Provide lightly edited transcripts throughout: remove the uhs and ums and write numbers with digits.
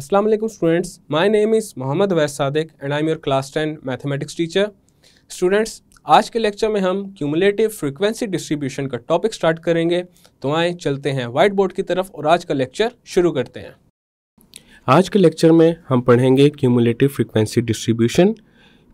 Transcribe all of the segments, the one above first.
Assalamu alaikum students. My name is Mohammad Awais Sadiq and I am your class 10 mathematics teacher. Students, आज के lecture में हम cumulative frequency distribution का topic start करेंगे। तो आए चलते हैं व्हाइट बोर्ड की तरफ और आज का लेक्चर शुरू करते हैं। आज के लेक्चर में हम पढ़ेंगे cumulative frequency distribution.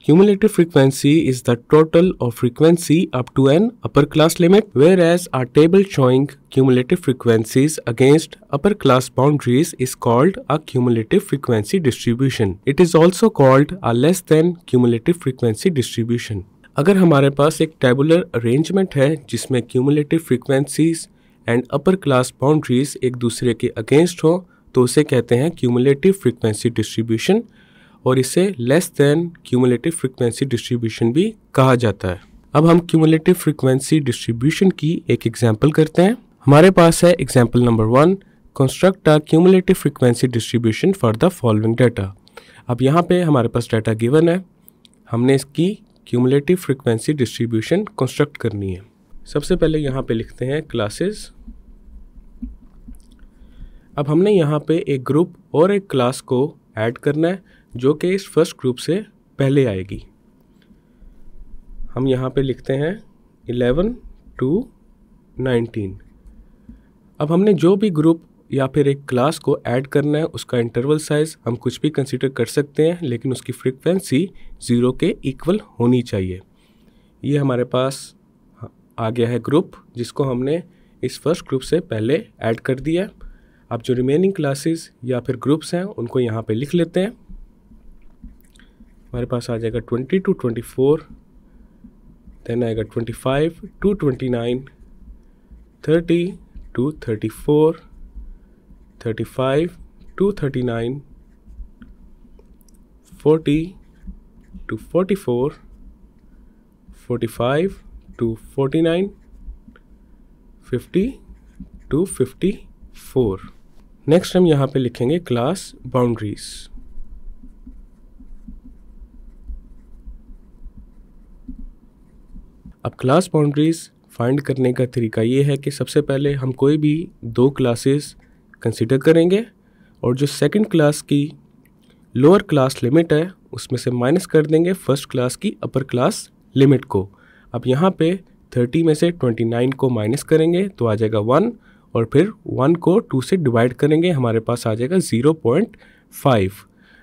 Cumulative frequency is the total of frequency up to an upper class limit, whereas a table showing cumulative frequencies against upper class boundaries is called a cumulative frequency distribution. It is also called a less than cumulative frequency distribution. अगर हमारे पास एक tabular arrangement है जिसमें cumulative frequencies and upper class boundaries एक दूसरे के against हो तो उसे कहते हैं cumulative frequency distribution और इसे less than cumulative frequency distribution भी कहा जाता है। अब हम क्यूमुलेटिव फ्रीक्वेंसी डिस्ट्रीब्यूशन की एक एग्जांपल करते हैं। हमारे पास है example number 1, construct a cumulative frequency distribution for the following data. अब यहाँ पे हमारे पास डाटा गिवन है, हमने इसकी क्यूमुलेटिव फ्रीक्वेंसी डिस्ट्रीब्यूशन कंस्ट्रक्ट करनी है। सबसे पहले यहाँ पे लिखते हैं क्लासेस। अब हमने यहाँ पे एक ग्रुप और एक क्लास को ऐड करना है जो कि इस फर्स्ट ग्रुप से पहले आएगी। हम यहाँ पे लिखते हैं 11 to 19। अब हमने जो भी ग्रुप या फिर एक क्लास को ऐड करना है उसका इंटरवल साइज हम कुछ भी कंसीडर कर सकते हैं, लेकिन उसकी फ्रीक्वेंसी 0 के इक्वल होनी चाहिए। ये हमारे पास आ गया है ग्रुप जिसको हमने इस फर्स्ट ग्रुप से पहले ऐड कर दिया। अब जो रिमेनिंग क्लासेस या फिर ग्रुप्स हैं उनको यहाँ पे लिख लेते हैं। हमारे पास आ जाएगा 20 to 24, देन आएगा 25 to 29, 30 to 34, 35 to 39, 40 to 44, 45 to 49, 50 to 54। Next हम यहाँ पे लिखेंगे क्लास बाउंड्रीज। अब क्लास बाउंड्रीज फाइंड करने का तरीका ये है कि सबसे पहले हम कोई भी दो क्लासेस कंसीडर करेंगे और जो सेकंड क्लास की लोअर क्लास लिमिट है उसमें से माइनस कर देंगे फर्स्ट क्लास की अपर क्लास लिमिट को। अब यहाँ पे 30 में से 29 को माइनस करेंगे तो आ जाएगा 1 और फिर 1 को 2 से डिवाइड करेंगे, हमारे पास आ जाएगा 0.5।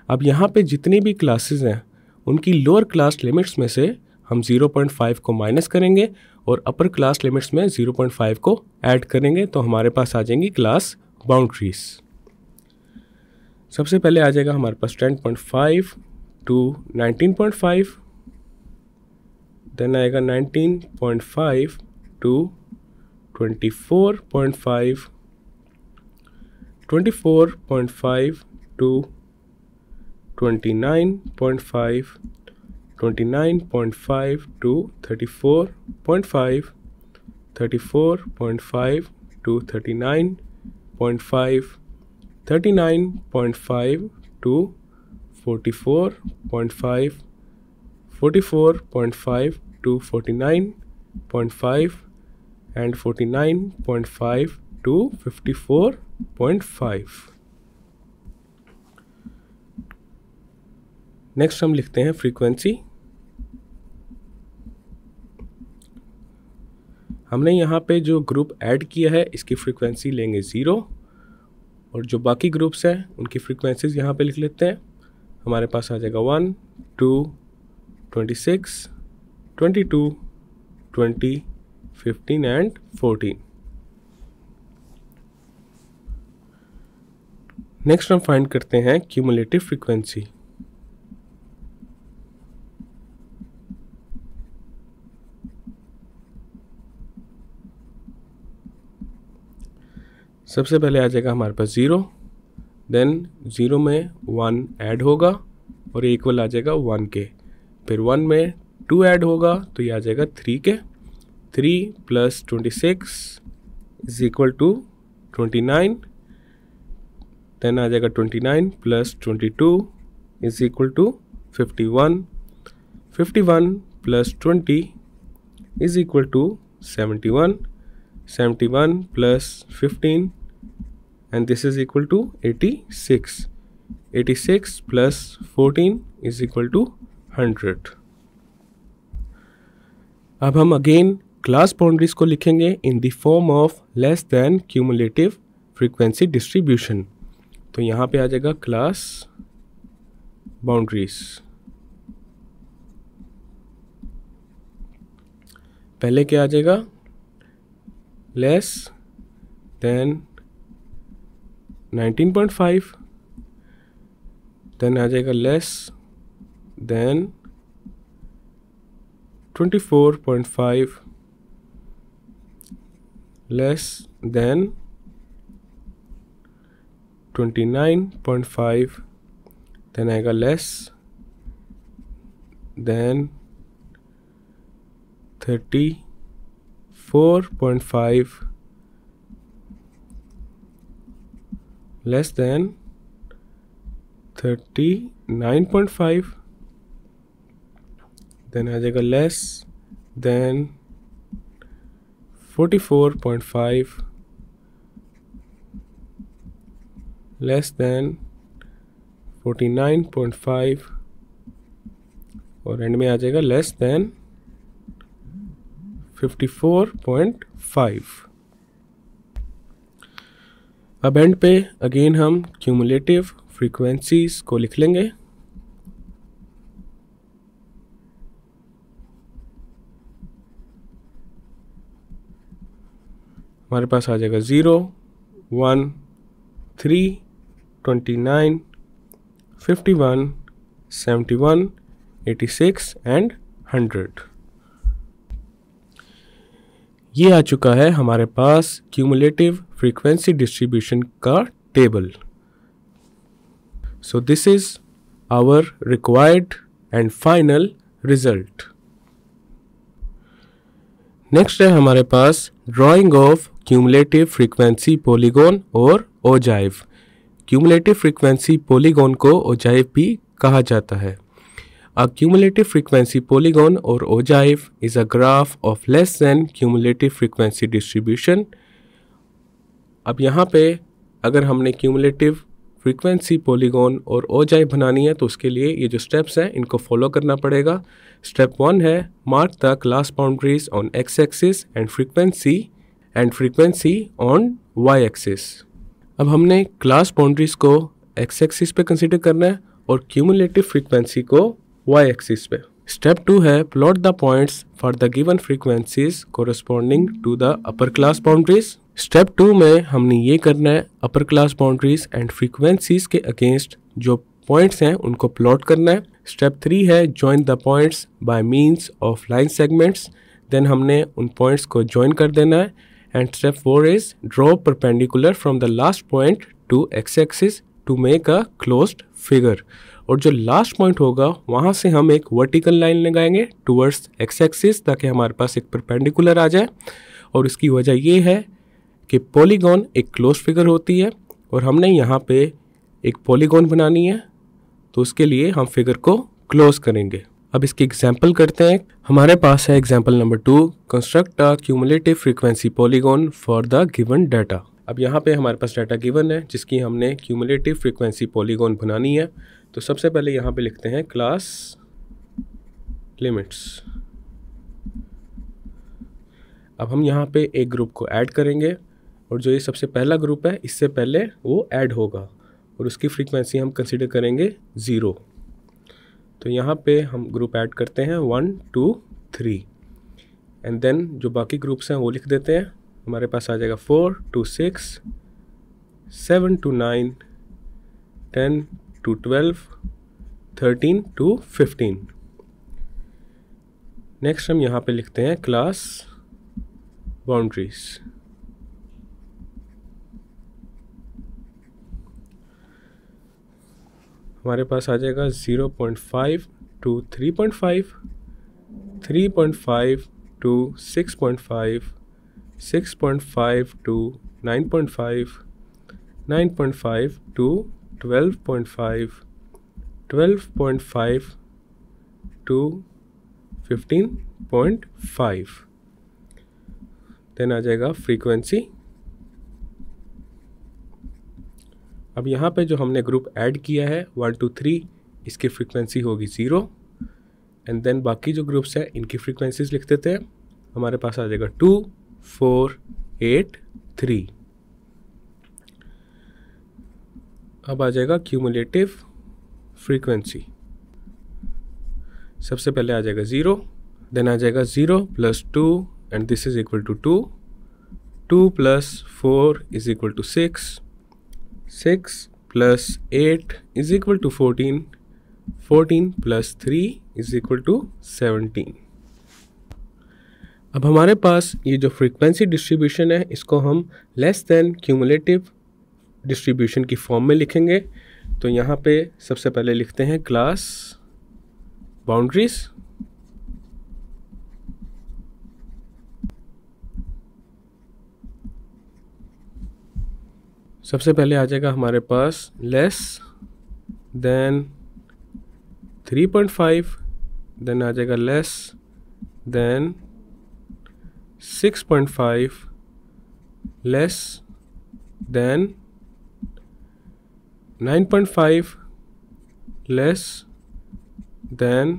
अब यहाँ पे जितनी भी क्लासेस हैं उनकी लोअर क्लास लिमिट्स में से हम 0.5 को माइनस करेंगे और अपर क्लास लिमिट्स में 0.5 को ऐड करेंगे तो हमारे पास आ जाएंगी क्लास बाउंड्रीज। सबसे पहले आ जाएगा हमारे पास 10.5 to 19.5, देन आएगा 19.5 to 24.5, 24.5 to 29.5, 29.5 to 34.5, 34.5 to 39.5, 39.5 to 44.5, 44.5 to 49.5 and 49.5 to 54.5। Next हम लिखते हैं फ्रीक्वेंसी। हमने यहाँ पे जो ग्रुप ऐड किया है इसकी फ्रीक्वेंसी लेंगे 0 और जो बाकी ग्रुप्स हैं उनकी फ्रीक्वेंसीज यहाँ पे लिख लेते हैं। हमारे पास आ जाएगा 1, 2, 26, 22, 20, 15 एंड 14। नेक्स्ट हम फाइंड करते हैं क्यूमुलेटिव फ्रीक्वेंसी। सबसे पहले आ जाएगा हमारे पास 0, देन 0 में 1 ऐड होगा और ये इक्वल आ जाएगा 1 के, फिर 1 में 2 ऐड होगा तो ये आ जाएगा 3 के, 3 + 26 इज इक्वल टू 29, देन आ जाएगा 29 + 22 is equal to 51, 51 + 20 is equal to 71, 71 + 15 and this is equal to 86. 86 plus 14 is equal to 100। अब हम अगेन क्लास बाउंड्रीज को लिखेंगे in the form of less than cumulative frequency distribution. तो यहाँ पे आ जाएगा क्लास बाउंड्रीज। पहले क्या आ जाएगा, लेस देन 19.5, देन आ जाएगा less than 24.5, less than 29.5, then आएगा less than 34.5, less than 39.5, then आ जाएगा लेस देन 44.5, लेस देन 49.5 और एंड में आ जाएगा लेस देन 54.5। अब एंड पे अगेन हम क्यूमुलेटिव फ्रीक्वेंसीज को लिख लेंगे। हमारे पास आ जाएगा 0, 1, 3, 29, 51, 71, 86 एंड 100। ये आ चुका है हमारे पास क्यूमुलेटिव फ्रीक्वेंसी डिस्ट्रीब्यूशन का table. So this is our required and final result. Next है हमारे पास drying of cumulative frequency polygon और ओजाइव। क्यूमुलेटिव फ्रीक्वेंसी पॉलीगॉन को ओजाइव भी कहा जाता है। A cumulative frequency polygon or ogive is a graph of less than cumulative frequency distribution। अब यहाँ पे अगर हमने cumulative frequency polygon और ogive बनानी है तो उसके लिए ये जो steps हैं इनको follow करना पड़ेगा। Step 1 है mark the class boundaries on x-axis and frequency on y-axis। अब हमने class boundaries को x-axis पे consider करना है और cumulative frequency को y-axis पे। स्टेप 2 है plot the points for the given frequencies corresponding to the upper class boundaries. Step 2 में हमने ये करना है upper class boundaries and frequencies के अगेंस्ट जो पॉइंट्स हैं उनको प्लॉट करना है। स्टेप 3 है join the points by means of line segments. Then हमने उन पॉइंट्स को जॉइन कर देना है। And step 4 is draw perpendicular from the last point to x axis to make a closed figure. और जो लास्ट पॉइंट होगा वहाँ से हम एक वर्टिकल लाइन लगाएंगे टूवर्ड्स एक्स एक्सिस ताकि हमारे पास एक परपेंडिकुलर आ जाए। और इसकी वजह ये है कि पॉलीगॉन एक क्लोज फिगर होती है और हमने यहाँ पे एक पॉलीगॉन बनानी है तो उसके लिए हम फिगर को क्लोज करेंगे। अब इसकी एग्जाम्पल करते हैं। हमारे पास है example number 2, construct a cumulative frequency polygon for the given data. अब यहाँ पे हमारे पास डाटा गिवन है जिसकी हमने क्यूमुलेटिव फ्रीक्वेंसी पॉलीगॉन बनानी है। तो सबसे पहले यहाँ पे लिखते हैं क्लास लिमिट्स। अब हम यहाँ पे एक ग्रुप को ऐड करेंगे और जो ये सबसे पहला ग्रुप है इससे पहले वो ऐड होगा और उसकी फ्रीक्वेंसी हम कंसीडर करेंगे 0। तो यहाँ पे हम ग्रुप ऐड करते हैं 1, 2, 3 एंड देन जो बाकी ग्रुप्स हैं वो लिख देते हैं। हमारे पास आ जाएगा 4 to 6, 7 to 9, 10 to 12, 13 to 15। Next हम यहाँ पे लिखते हैं क्लास बाउंड्रीज। हमारे पास आ जाएगा 0.5 to 3.5, 3.5 to 6.5, 6.5 to 9.5, 9.5 to 12.5, 12.5 to 15.5। Then आ जाएगा फ्रीक्वेंसी। अब यहाँ पे जो हमने ग्रुप ऐड किया है 1 2 3, इसकी फ्रीक्वेंसी होगी 0 एंड देन बाकी जो ग्रुप्स हैं इनकी फ्रीक्वेंसीज लिख देते हैं। हमारे पास आ जाएगा 2 4 8 3। अब आ जाएगा क्यूमुलेटिव फ्रीक्वेंसी। सबसे पहले आ जाएगा 0, देन आ जाएगा 0 + 2 and this is equal to 2, 2 + 4 is equal to 6, 6 + 8 is equal to 14, 14 + 3 is equal to 17। अब हमारे पास ये जो फ्रीक्वेंसी डिस्ट्रीब्यूशन है इसको हम लेस देन क्यूमुलेटिव डिस्ट्रीब्यूशन की फॉर्म में लिखेंगे। तो यहाँ पे सबसे पहले लिखते हैं क्लास बाउंड्रीज। सबसे पहले आ जाएगा हमारे पास लेस देन 3.5, देन आ जाएगा less then 6.5, less than 9.5, less than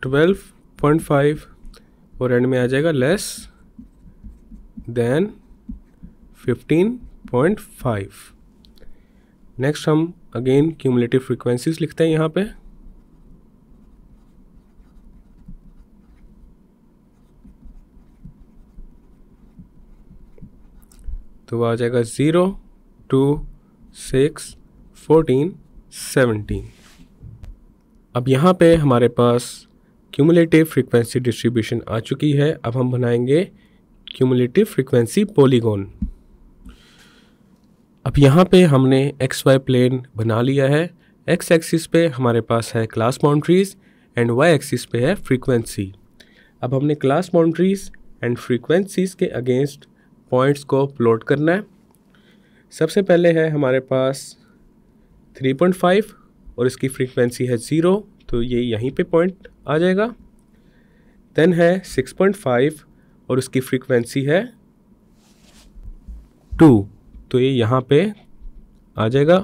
12.5 और एंड में आ जाएगा लेस देन 15.5। नेक्स्ट हम अगेन क्यूमुलेटिव फ्रीक्वेंसीज लिखते हैं यहाँ पे। तो आ जाएगा 0 2 6 14 17। अब यहाँ पे हमारे पास क्यूमुलेटिव फ्रीक्वेंसी डिस्ट्रीब्यूशन आ चुकी है। अब हम बनाएंगे क्यूमुलेटिव फ्रीक्वेंसी पॉलीगॉन। अब यहाँ पे हमने XY प्लेन बना लिया है। X एक्सिस पे हमारे पास है class boundaries and Y axis पे है फ्रीक्वेंसी। अब हमने क्लास बाउंड्रीज एंड फ्रीक्वेंसीज के अगेंस्ट पॉइंट्स को प्लॉट करना है। सबसे पहले है हमारे पास 3.5 और इसकी फ्रीक्वेंसी है 0, तो ये यहीं पे पॉइंट आ जाएगा। देन है 6.5 और उसकी फ्रीक्वेंसी है 2, तो ये यहाँ पे आ जाएगा।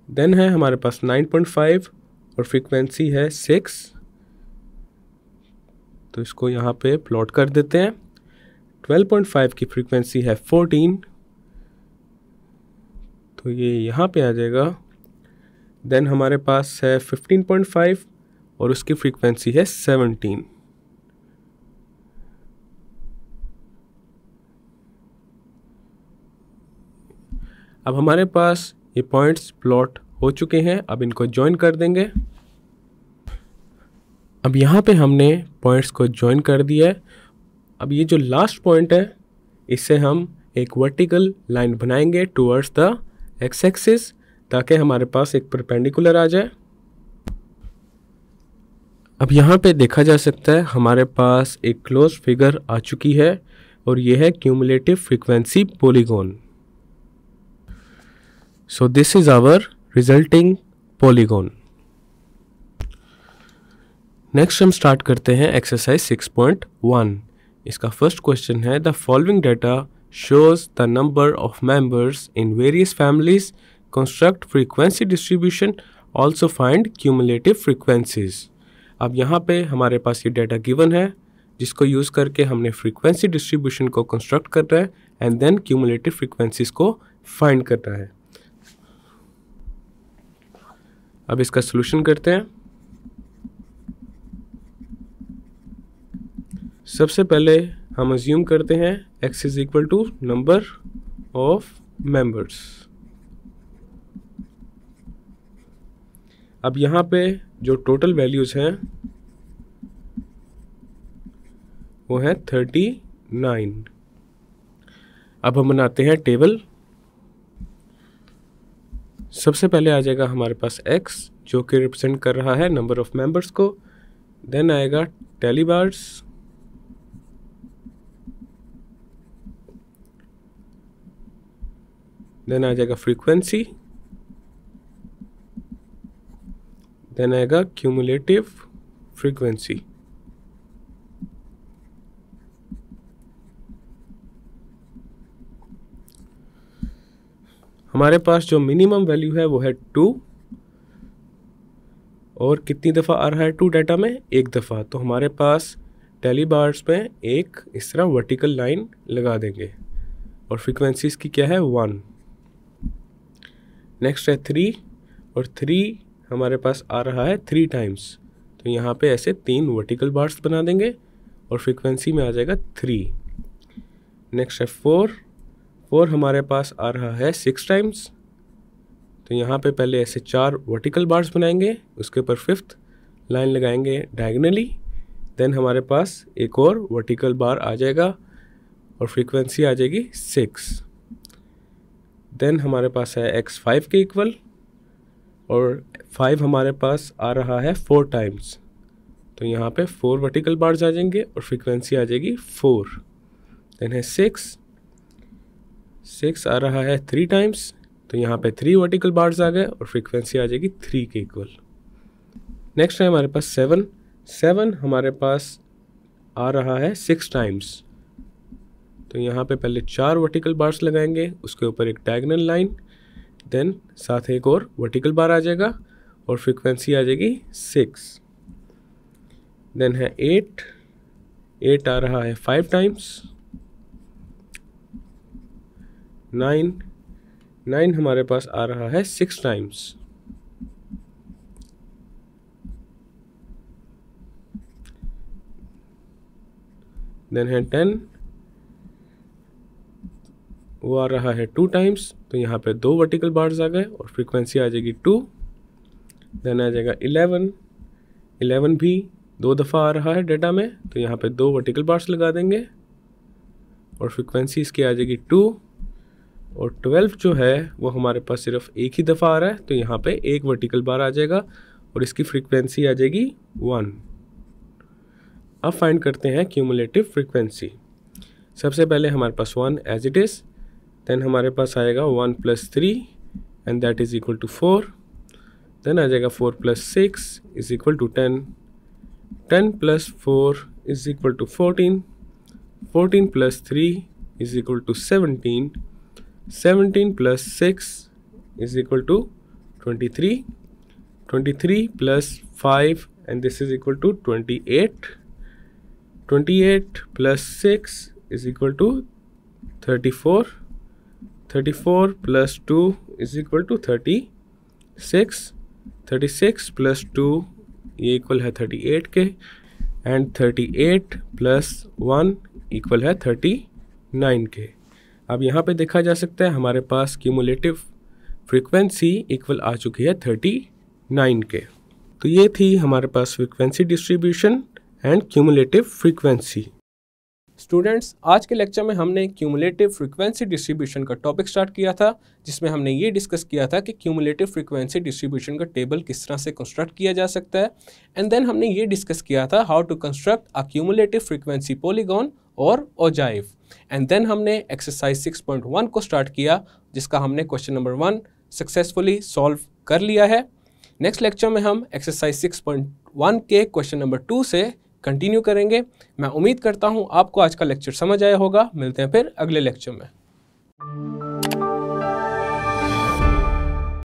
देन है हमारे पास 9.5 और फ्रीक्वेंसी है 6, तो इसको यहाँ पे प्लॉट कर देते हैं। 12.5 की फ्रीक्वेंसी है 14, तो ये यहाँ पे आ जाएगा। देन हमारे पास है 15.5 और उसकी फ्रीक्वेंसी है 17। अब हमारे पास ये पॉइंट्स प्लॉट हो चुके हैं। अब इनको ज्वाइन कर देंगे। अब यहाँ पे हमने पॉइंट्स को ज्वाइन कर दिया है। अब ये जो लास्ट पॉइंट है इससे हम एक वर्टिकल लाइन बनाएंगे टुवर्ड्स द एक्स एक्सिस, ताकि हमारे पास एक परपेंडिकुलर आ जाए। अब यहाँ पे देखा जा सकता है हमारे पास एक क्लोज फिगर आ चुकी है और ये है cumulative frequency polygon. So this is our resulting polygon. Next हम स्टार्ट करते हैं एक्सरसाइज 6.1। इसका फर्स्ट क्वेश्चन है the following data shows the number of members in various families, construct frequency distribution, also find cumulative frequencies। अब यहाँ पे हमारे पास ये डाटा गिवन है जिसको यूज़ करके हमने फ्रीक्वेंसी डिस्ट्रीब्यूशन को कंस्ट्रक्ट करना है एंड देन क्यूमुलेटिव फ्रीक्वेंसीज को फाइंड करना है। अब इसका सॉल्यूशन करते हैं। सबसे पहले हम अज्यूम करते हैं x is equal to number of members. अब यहाँ पे जो टोटल वैल्यूज हैं वो है 39। अब हम बनाते हैं टेबल। सबसे पहले आ जाएगा हमारे पास x जो कि रिप्रेजेंट कर रहा है नंबर ऑफ मेंबर्स को। देन आएगा टैली बार्स, देन आ जाएगा फ्रीक्वेंसी, देन आएगा क्यूमुलेटिव फ्रीक्वेंसी। हमारे पास जो मिनिमम वैल्यू है वो है 2, और कितनी दफ़ा आ रहा है 2 डाटा में? एक दफ़ा। तो हमारे पास टैली बार्स में एक इस तरह वर्टिकल लाइन लगा देंगे और फ्रीक्वेंसी इसकी क्या है? 1। नेक्स्ट है 3, और 3 हमारे पास आ रहा है 3 टाइम्स, तो यहाँ पे ऐसे 3 वर्टिकल बार्स बना देंगे और फ्रीक्वेंसी में आ जाएगा 3। नेक्स्ट है 4 हमारे पास आ रहा है 6 टाइम्स, तो यहाँ पे पहले ऐसे 4 वर्टिकल बार्स बनाएंगे, उसके ऊपर 5th लाइन लगाएंगे डायगनली, देन हमारे पास एक और वर्टिकल बार आ जाएगा और फ्रीक्वेंसी आ जाएगी 6। देन हमारे पास है x 5 के इक्वल, और 5 हमारे पास आ रहा है 4 टाइम्स, तो यहाँ पे 4 वर्टिकल बार्स आ जाएंगे और फ्रीक्वेंसी आ जाएगी 4। देन है 6 आ रहा है 3 टाइम्स, तो यहाँ पे 3 वर्टिकल बार्स आ गए और फ्रीक्वेंसी आ जाएगी 3 के इक्वल। नेक्स्ट है हमारे पास 7 हमारे पास आ रहा है 6 टाइम्स, तो यहाँ पे पहले 4 वर्टिकल बार्स लगाएंगे, उसके ऊपर एक डायगोनल लाइन, देन साथ एक और वर्टिकल बार आ जाएगा और फ्रीक्वेंसी आ जाएगी 6। देन है 8 आ रहा है 5 टाइम्स। 9 हमारे पास आ रहा है 6 टाइम्स। देन है 10, वो आ रहा है 2 टाइम्स, तो यहाँ पे 2 वर्टिकल बार्स आ गए और फ्रीक्वेंसी आ जाएगी 2। देन आ जाएगा 11 भी 2 दफ़ा आ रहा है डेटा में, तो यहाँ पे 2 वर्टिकल बार्स लगा देंगे और फ्रीक्वेंसी इसकी आ जाएगी 2। और 12 जो है वो हमारे पास सिर्फ एक ही दफ़ा आ रहा है, तो यहाँ पे एक वर्टिकल बार आ जाएगा और इसकी फ्रीक्वेंसी आ जाएगी 1। अब फाइंड करते हैं क्यूमुलेटिव फ्रीक्वेंसी। सबसे पहले हमारे पास 1 एज इट इज़, देन हमारे पास आएगा 1 + 3 and that is equal to 4। Then आ जाएगा 4 + 6 is equal to 10। 10 + 4 is equal to 14। 14 + 3 is equal to 17। 17 + 6 is equal to 23। 23 + 5 and this is equal to 28. 28 + 6 is equal to 34. 34 + 2 is equal to 36. 36 + 2 ये equal है 38 के, and 38 + 1 equal है 39 के। अब यहाँ पे देखा जा सकता है हमारे पास क्यूमुलेटिव फ्रीक्वेंसी इक्वल आ चुकी है 39 के। तो ये थी हमारे पास frequency distribution and cumulative frequency. Students, आज के लेक्चर में हमने क्यूमुलेटिव फ्रीक्वेंसी डिस्ट्रीब्यूशन का टॉपिक स्टार्ट किया था, जिसमें हमने ये डिस्कस किया था कि क्यूमुलेटिव फ्रीक्वेंसी डिस्ट्रीब्यूशन का टेबल किस तरह से कंस्ट्रक्ट किया जा सकता है, एंड देन हमने ये डिस्कस किया था how to construct a cumulative frequency polygon और ओजाइव, एंड देन हमने एक्सरसाइज 6.1 को स्टार्ट किया, जिसका हमने क्वेश्चन नंबर 1 सक्सेसफुली सॉल्व कर लिया है। नेक्स्ट लेक्चर में हम एक्सरसाइज 6.1 के क्वेश्चन नंबर 2 से कंटिन्यू करेंगे। मैं उम्मीद करता हूँ आपको आज का लेक्चर समझ आया होगा। मिलते हैं फिर अगले लेक्चर में।